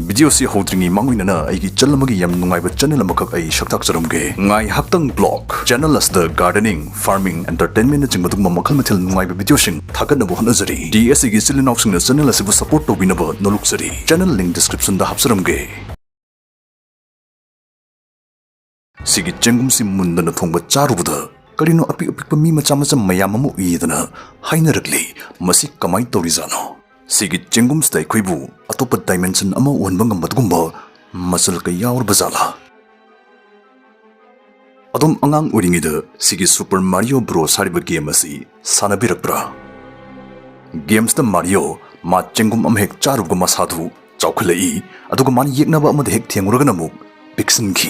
Video si holdringi manguinana aigi chalamagi yam nungaiba channel amakak ai shaktak charumge ngai haktang blog channel as the gardening farming entertainment jingmadung mamakal mathil nungaiba video sing thagatnabu hanazari DSE gi silin option na channel asibu support to binaba noluksari channel link description da hapsaramge Sigi Chengumsi mundana thongba charubada karino api apikpa mi macha macha mayam amu idana hainarakli masi kamai torizano Sigi Chengumsi dai khoibu atopa dimension ama onba ngambatgumba masal ka yaur bazala Adom angang uringida Sigi Super Mario Bros hariba game asi sanabirakbra Games da Mario ma Chengum amhek charubga masadu chawkhlai aduga man yeknaba amade hek thenguragana muk piksinki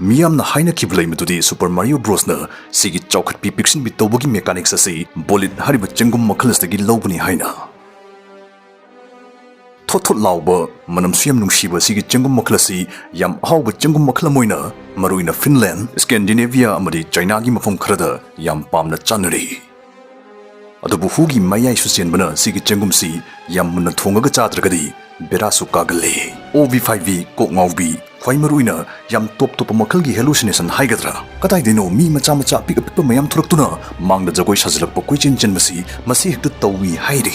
Miyamna haina kiblai medudi Super Mario Bros na sigi chawkhat pi pixin bi tawbagi mechanics ase bolit hariba chengum makhalas dagi lawbani haina Thothot lawba manam siyam nungsiba sigi chengum makhalasi yam hawba chengum makhala moina maruina Finland Scandinavia amadi China gi mafam kharada yam pamna chanari Adubu hugi mayai susienbana sigi chengumsi yam munna thongaga chadragadi berasu kagale OV5V kok ngawbi Kwai maruina yam top makalgi hallucination haigadra katai dino mi macha macha pik apik mayam thuraktuna mangda jagoi sajilakpa kuichin chenbasi masi hekta tawi hairi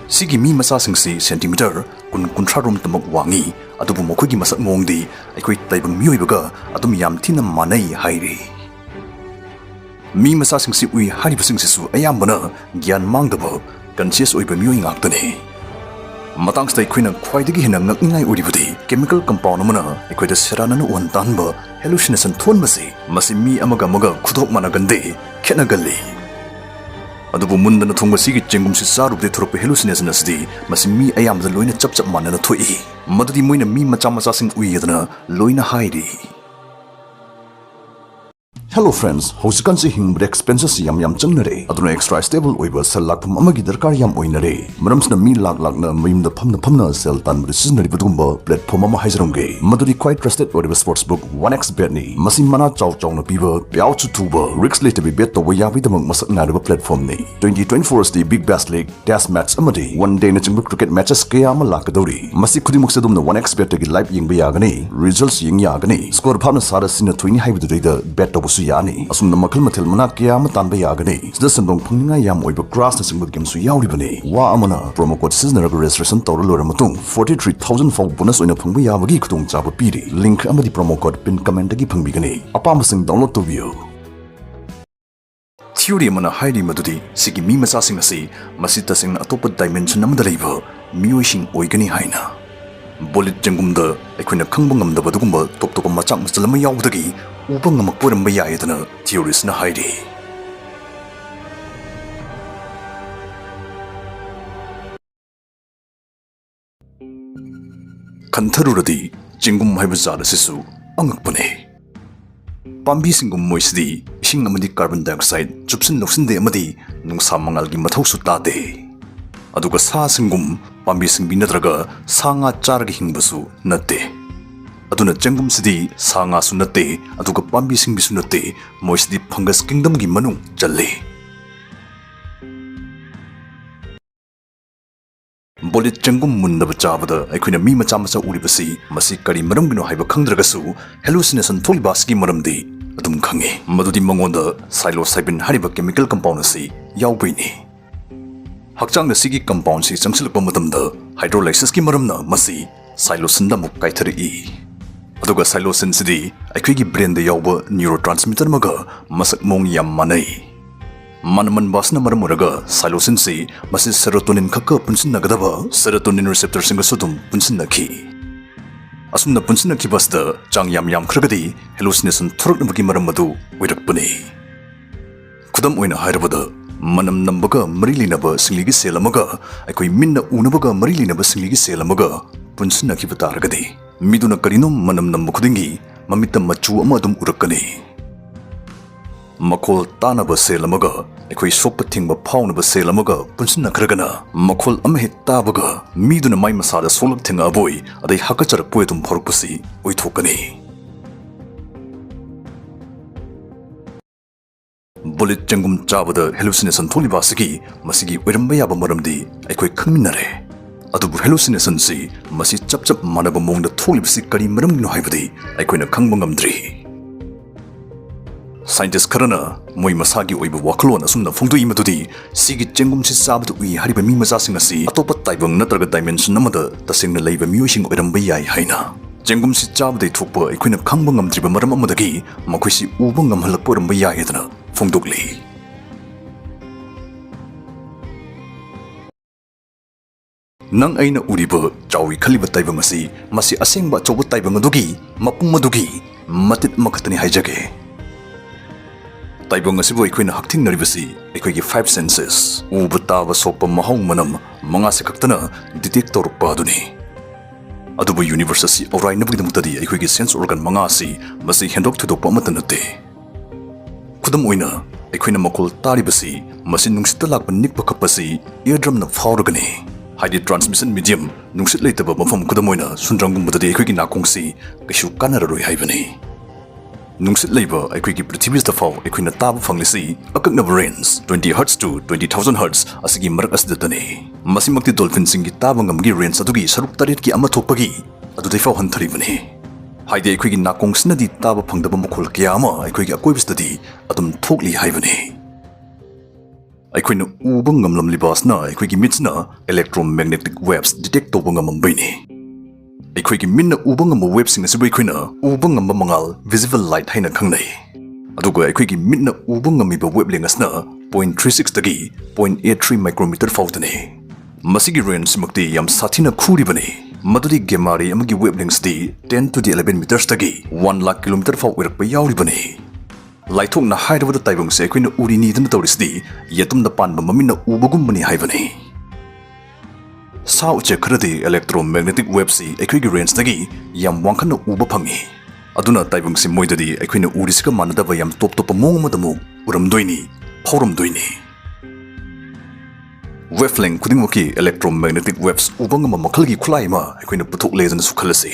Sigi mi macha singsi centimeter kunthra rom tamak wangi adubu mokhogi masak mongdi aikoi taibang mioibaga adum yam thina manai hairi Mi macha singsi ui hariba singsisu ayambana gyan mangdaba conscious oiba mioi ngaktane Matang stay queen and quite the hinang ngai uribudi chemical compound mana equate seranana one tanba hallucination thon masi masimi amaga maga khudok managande kenagali adubu mundana thongba sigi Chengumsi Charubde thorpe hallucination asdi masimi ayam da loina chap manana thoi madudi moina mi macha macha sing uiyadana loina hairi Hello friends, hosikansi hingbre expenses yam changnare aduna extra stable oiba sel lakpham amagi darkar yam oinare maramsna mi lak na mayimda phamna sel tan seasonary budumba platform ama haizramge maduri quite trusted oiba sports book 1x bet ni masi mana chaw na piba pyaw chu tuba risk late be bet to yabi damang masak na riba platform ni 2024 is the big bass league test match amadi one day na chingba cricket matches kaya ama lakadori masi khudimuk sedum na 1x bet gi live yingba yagani results ying yagani score bhavna sara sina thoini haibudu da bet to Yani asumna makal mathil mana kya ma tanba yagani sida sandong phungninga yam oiba grass na singba game su yauribani wa amana promo code seasonary registration tawra lora matung 43000 fau bonus oina phungba yabagi khudong chaba piri link amadi promo code pin comment gi phungbigani apam sing download to view Theory mana hairi madudi sigi mi macha sing asi masita sing atopa dimension amada leiba miyoising oigani haina Bolit Chengumda aikhoina khangba ngamdaba dugumba top machang machalama yawdagi uba ngamakporamba yaidana theories na hairi Kantharuradi Chengum haiba zara sisu angakpane Pambi singum moisdi ising amadi carbon dioxide chupsin noksinde amadi nungsa mangalgi mathau su tade aduga sa singum pambi singbi nadraga sanga chargi hingbasu natte aduna Chengum sidi sanga su natte aduga pambi singbi su natte moisdi fungus kingdom gi manung challe Bolit Chengum munnaba chabada aikhoina mi macha macha uribasi masi kari maramgino haiba khangdragasu hallucination tholibaski maramdi adum khange madudi mangonda psilocybin hariba chemical compound asi yawbaini Hakchang sigi compound si changsilakpa matamda hydrolysis ki maramna masi psilocin da muk kaithari aduga psilocin sidi aikhoigi brain da yawba neurotransmitter maga masak mong yam manai manman basna maramuraga psilocin si masi serotonin khakka punsin nagadaba serotonin receptor singa sudum punsin nakhi asumna punsin nakhi basda chang yam khragadi hallucination thoraknabagi maramadu oirakpani khudam oina hairabada Manam nambaga marilinaba singligi selamaga aikoi minna unabaga marilinaba singligi selamaga punsina kibataragadi miduna karinum manam namba khudingi mamitta machu ama adum urakani Makol tanaba selamaga aikoi sokpa thingba phaunaba selamaga punsina khragana makol amhe tabaga miduna mai masada solak thinga aboi adai hakacharak poetum phorukpasi oithokani bullet chengum chabada hallucination tholiba asigi masigi oiramba yaba maramdi aikoi khangminare adubu hallucination si masi chap chap manaba mongda tholibasi kari maramgino haibadi aikoina khangba ngamdri scientist kharana moi masagi oiba waklon asumna phongdui madudi sigi chengumsi chabadu ui hariba mi majasing asi atopa taibang natraga dimension namada tasengna leiba miyoising oiramba yai haina Chengumsi Charubada thokpa aikoina khangba ngamdriba maram amadagi makoisi uba ngamhalakpa oiramba yaidana phongdokli nang aina uriba chawi khaliba taibang asi masi asengba choba taibang adugi mapung madugi matit makhatani haijage taibang asibu aikoina hakthing naribasi aikoigi 5 senses uba taba sokpa mahong manam manga se khaktana detect torpa aduni adubu universe asi orai nabugidamutadi aikoigi sense organ manga asi masi hendok thudokpa amata nate khudam oina aikoina makol taribasi masi nungsita lakpa nikpa khapasi eardrum na fauragani haidi transmission medium nungsit leitaba mafam khudam oina sundranggumbadadi aikoigi nakongsi kaishu kanararoi haibani nungsit leiba aikoigi prithibisda faw aikoina taba fanglisi akaknaba range 20 Hz to 20,000 Hz asigi marak asdatani masimakti dolphin singi taba ngamgi range adugi saruk taret ki ama thokpagi adudai faw hantharibani haide aikoigi nakongsinadi taba phangdaba mokhol kya ama aikoigi akoibisdadi adum thokli haibani aikoina uba ngamlam libasna aikoigi mitsna electromagnetic waves detect toba ngamambaini aikoigi minna uba ngamba websing asibu aikoina uba ngamba mangal visible light haina khangnai aduga aikoigi minna uba ngamiba wavelength asna 0.36 tagi 0.83 micrometer fautani masigi range makti yam sathina khuribani madudi gemari amagi wavelength di 10 to the 11 meters tagi 1 lakh kilometer faw irakpa yauribani laithokna hairabada taibang se aikoina urini dana tawrisdi yatumda panba mamina ubagumbani haibani Sao Chekhradi electromagnetic waves si aikoigi range tagi yam wangkhana uba phangi aduna taibang si moidadi aikoina urisika manadaba yam top top mong madamu uramdoini phauramdoini wavelength khudingwaki electromagnetic waves ubangama makhalgi khulai ma aikoina puthok ledana sukhalasi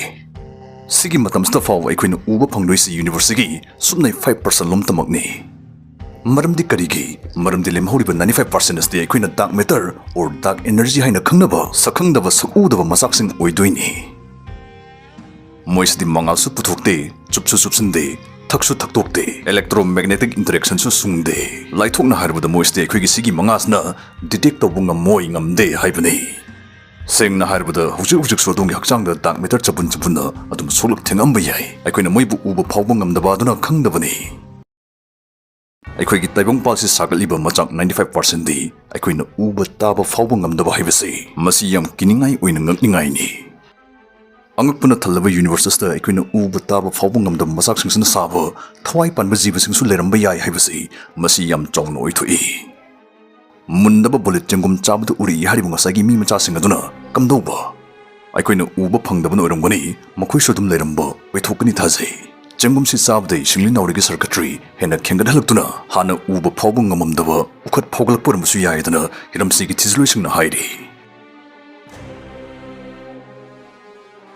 sigi matamsta faw aikoina uba phangdoisi university subnai 5% lom tamakni maramdi karigi maramdi lemhoriba 95% asti aikoina dark matter or dark energy haina khangnaba sakhangdaba sakudaba masaksing oidoini moisdi mangalsu puthokte chupsu chupsinde thaksu thaktokte electromagnetic interaction su sungde laithokna harbada moisdi aikoigi sigi mangasna detect tobunga moi ngamde haibani sengna harbada hujik sodongi hakchangda dark matter chapun chapuna adum soluk thengamba yai aikoina moibu uba phawba ngamdaba aduna khangdabani aikoigi taibong palsi sagatliba machak 95% di aikoina uba taba fawba ngamdaba haibasi masi yam kiningai oina ngakningai ni angakpuna thalaba universes da aikoina uba taba fawba ngamdaba masak singsna saba thawai panba jiba singsu leramba yai haibasi masi yam chawna oithoi mundaba bullet chengum chabadu uri haribu ngasagi mi macha singaduna kamdoba aikoina uba phangdaba oirangani makhoi sodum leramba oithokani thajai Chengumsi Charubada singli naurigi circuitry hena khengat halaktuna hana uba phawba ngamamdaba ukhat phawgalakpa ramsu yaidana hiramsigi thizloi singna hairi